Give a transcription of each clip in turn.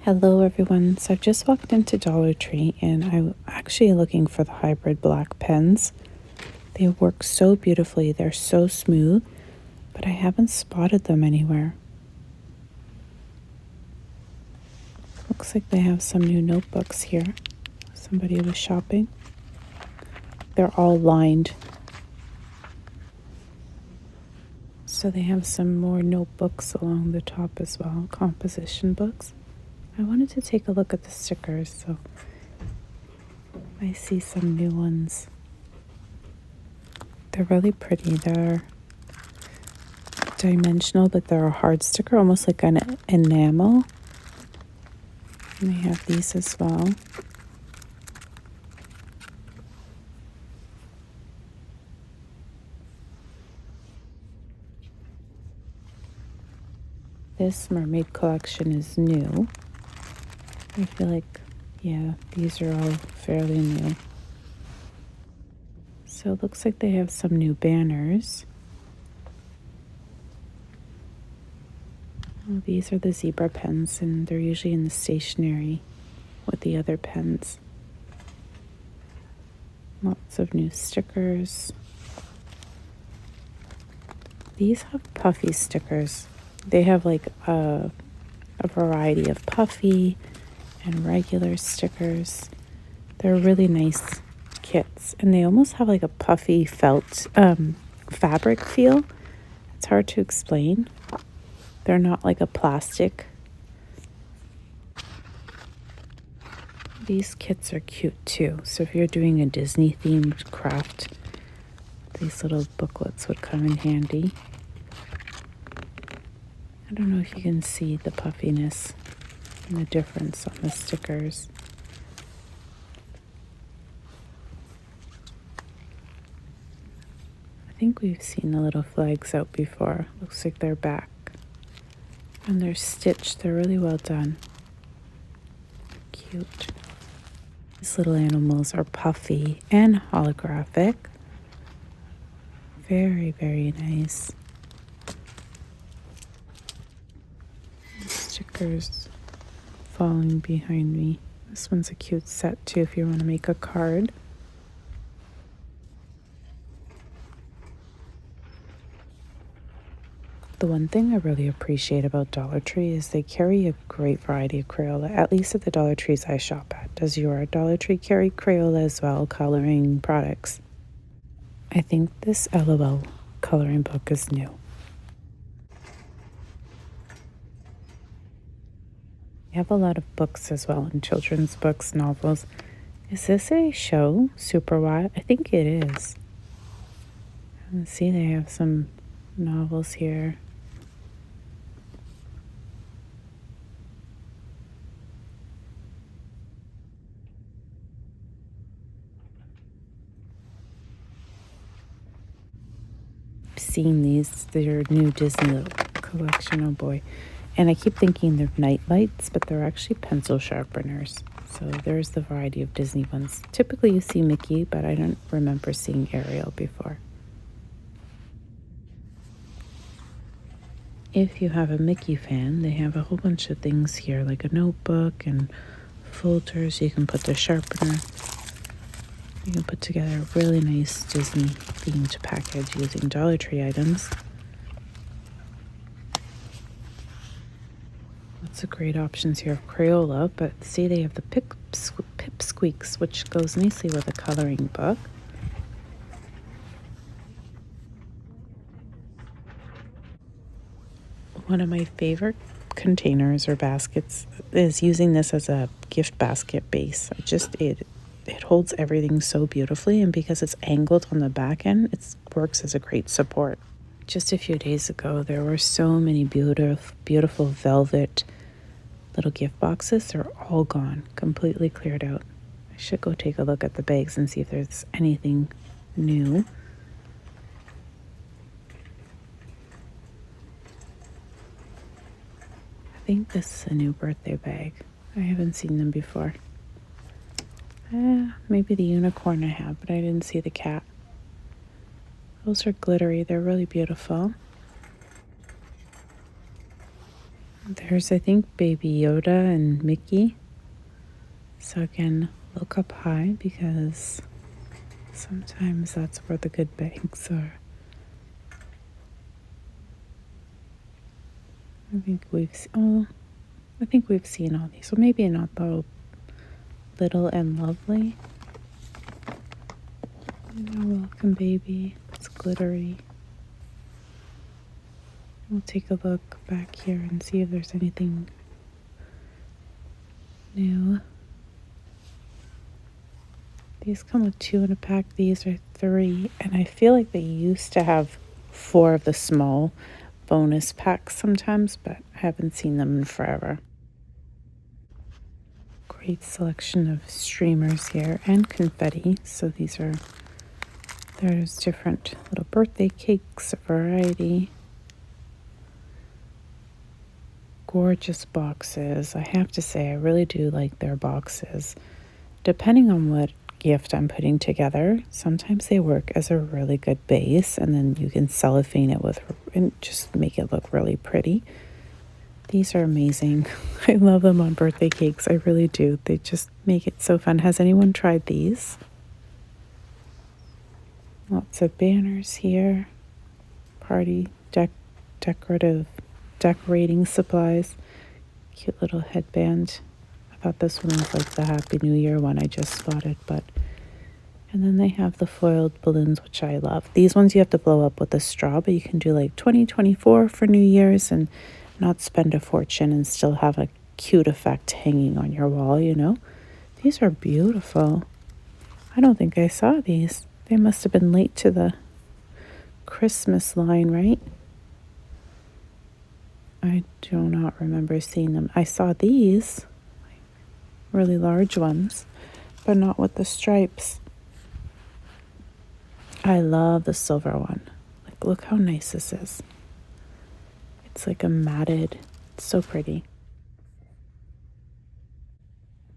Hello everyone. So I've just walked into Dollar Tree and I'm actually looking for the hybrid black pens. They work so beautifully. They're so smooth, but I haven't spotted them anywhere. Looks like they have some new notebooks here. Somebody was shopping. They're all lined. So they have some more notebooks along the top as well, composition books. I wanted to take a look at the stickers, so I see some new ones. They're really pretty. They're dimensional, but they're a hard sticker, almost like an enamel. And they have these as well. This mermaid collection is new. I feel like, yeah, these are all fairly new. So it looks like they have some new banners. Oh, these are the zebra pens, and they're usually in the stationery with the other pens. Lots of new stickers. These have puffy stickers. They have like a variety of puffy and regular stickers. They're really nice kits, and they almost have like a puffy felt fabric feel. It's hard to explain. They're not like a plastic. These kits are cute too. So if you're doing a Disney themed craft, these little booklets would come in handy. I don't know if you can see the puffiness and the difference on the stickers. I think we've seen the little flags out before. Looks like they're back. And they're stitched. They're really well done. Cute. These little animals are puffy and holographic. Very, very nice. Stickers falling behind me. This one's a cute set too if you want to make a card. The one thing I really appreciate about Dollar Tree is they carry a great variety of Crayola, at least at the Dollar Trees I shop at. Does your Dollar Tree carry Crayola as well, coloring products? I think this LOL coloring book is new. I have a lot of books as well, and children's books, novels. Is this a show, Super Wild? I think it is. Let's see, they have some novels here. Seeing these, they're new Disney collection, oh boy. And I keep thinking they're night lights, but they're actually pencil sharpeners. So there's the variety of Disney ones. Typically you see Mickey, but I don't remember seeing Ariel before. If you have a Mickey fan, they have a whole bunch of things here, like a notebook and folders. You can put the sharpener. You can put together a really nice Disney themed package using Dollar Tree items. Lots of great options here of Crayola, but see they have the Pip Squeaks, which goes nicely with a coloring book. One of my favorite containers or baskets is using this as a gift basket base. It holds everything so beautifully, and because it's angled on the back end, it works as a great support. Just a few days ago, there were so many beautiful velvet little gift boxes. They're all gone, completely cleared out. I should go take a look at the bags and see if there's anything new. I think this is a new birthday bag. I haven't seen them before. Maybe the unicorn I have, but I didn't see the cat. Those are glittery. They're really beautiful. There's, I think, Baby Yoda and Mickey. So again, look up high because sometimes that's where the good bangs are. I think we've seen all these. So maybe not the Little and Lovely. You're welcome, baby. It's glittery. We'll take a look back here and see if there's anything new. These come with 2 in a pack. These are 3. And I feel like they used to have 4 of the small bonus packs sometimes, but I haven't seen them in forever. Great selection of streamers here and confetti. So there's different little birthday cakes, a variety. Gorgeous boxes. I have to say, I really do like their boxes. Depending on what gift I'm putting together, sometimes they work as a really good base, and then you can cellophane it with and just make it look really pretty. These are amazing. I love them on birthday cakes. I really do. They just make it so fun. Has anyone tried these? Lots of banners here. Party decorating supplies. Cute little headband. I thought this one was like the Happy New Year one I just spotted, and then they have the foiled balloons, which I love. These ones you have to blow up with a straw, but you can do like 2024 for New Year's and not spend a fortune and still have a cute effect hanging on your wall, you know? These are beautiful. I don't think I saw these. They must have been late to the Christmas line, right? I do not remember seeing them. I saw these, really large ones, but not with the stripes. I love the silver one. Like, look how nice this is. It's like a matted, it's so pretty.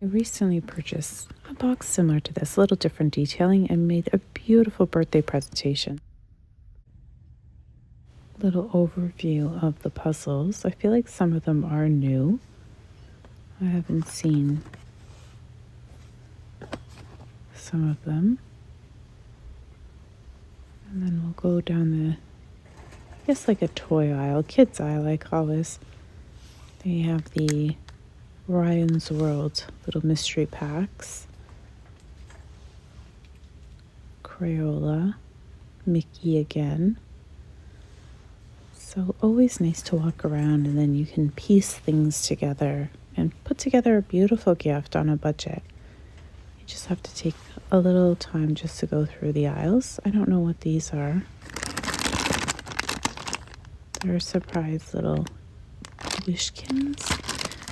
I recently purchased a box similar to this, a little different detailing, and made a beautiful birthday presentation. Little overview of the puzzles. I feel like some of them are new. I haven't seen some of them. And then we'll go down the, I guess like a toy aisle, kids aisle I call this. They have the Ryan's World little mystery packs. Crayola, Mickey again. So always nice to walk around, and then you can piece things together and put together a beautiful gift on a budget. You just have to take a little time just to go through the aisles. I don't know what these are. They're surprise little wishkins.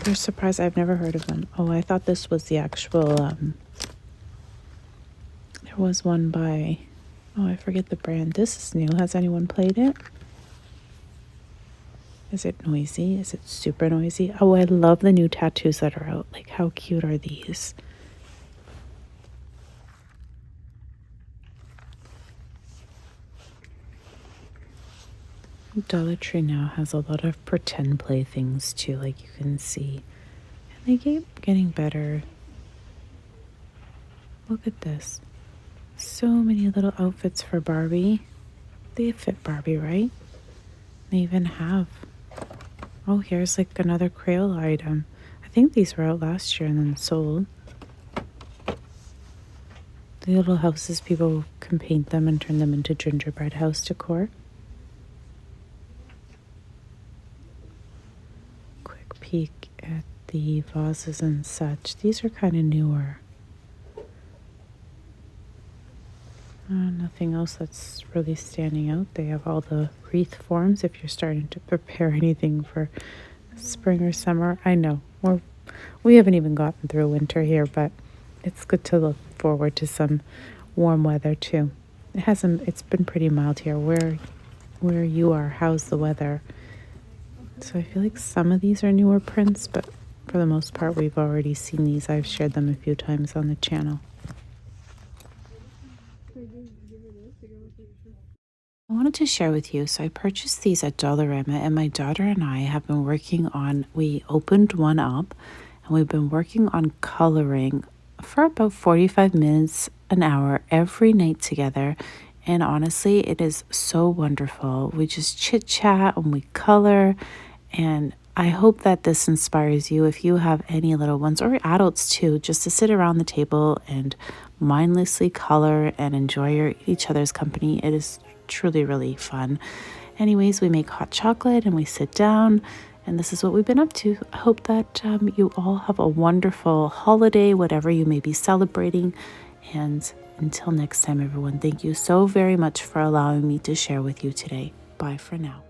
They're surprised. I've never heard of them. Oh, I thought this was the actual, there was one by, oh, I forget the brand. This is new. Has anyone played it? Is it noisy? Is it super noisy? Oh, I love the new tattoos that are out. Like, how cute are these? Dollar Tree now has a lot of pretend play things too, like you can see. And they keep getting better. Look at this. So many little outfits for Barbie. They fit Barbie, right? They even have, oh, here's like another Crayola item. I think these were out last year and then sold. The little houses, people can paint them and turn them into gingerbread house decor. Quick peek at the vases and such. These are kind of newer. Nothing else that's really standing out. They have all the wreath forms if you're starting to prepare anything for spring or summer. I know we haven't even gotten through winter here, but it's good to look forward to some warm weather too. It's been pretty mild here. Where you are, how's the weather? So I feel like some of these are newer prints, but for the most part we've already seen these. I've shared them a few times on the channel. I want to to share with you. So I purchased these at Dollarama, and my daughter and I have been working on, we opened one up, and we've been working on coloring for about 45 minutes, an hour every night together. And honestly, it is so wonderful. We just chit chat and we color. And I hope that this inspires you if you have any little ones or adults too, just to sit around the table and mindlessly color and enjoy each other's company. It is truly really fun. Anyways, we make hot chocolate and we sit down, and this is what we've been up to. I hope that you all have a wonderful holiday, whatever you may be celebrating. And until next time, everyone, thank you so very much for allowing me to share with you today. Bye for now.